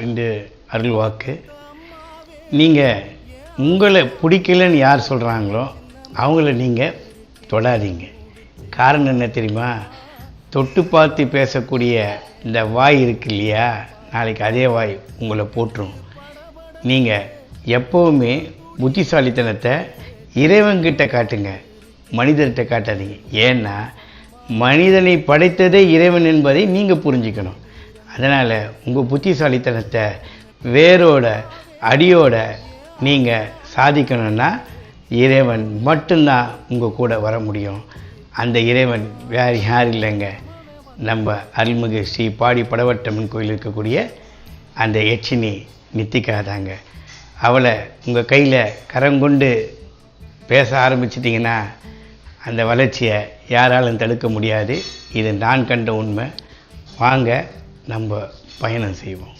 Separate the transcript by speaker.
Speaker 1: இந்த அருள் வாக்கு. நீங்கள் உங்களை பிடிக்கலன்னு யார் சொல்கிறாங்களோ அவங்கள நீங்கள் தொடாதீங்க. காரணம் என்ன தெரியுமா? தொட்டு பார்த்து பேசக்கூடிய இந்த வாய் இருக்கு இல்லையா, நாளைக்கு அதே வாய் உங்களை போட்டுரும். நீங்கள் எப்போவுமே புத்திசாலித்தனத்தை இறைவன்கிட்ட காட்டுங்க, மனிதர்கிட்ட காட்டாதீங்க. ஏன்னா மனிதனை படைத்ததே இறைவன் என்பதை நீங்கள் புரிஞ்சுக்கணும். அதனால் உங்கள் புத்திசாலித்தனத்தை வேரோட அடியோட நீங்கள் சாதிக்கணும்னா இறைவன் மட்டும்தான் உங்கள் கூட வர முடியும். அந்த இறைவன் வேறு யார் இல்லைங்க, நம்ம அருள்மிகு ஸ்ரீ பாடி படவட்டம்மன் கோயில் இருக்கக்கூடிய அந்த யட்சினி நித்திகா தாங்க. அவளை உங்கள் கையில் கரங்கொண்டு பேச ஆரம்பிச்சிட்டிங்கன்னா அந்த வளர்ச்சியை யாராலும் தடுக்க முடியாது. இது நான் கண்ட உண்மை. வாங்க நம்ம பயணம் செய்வோம்.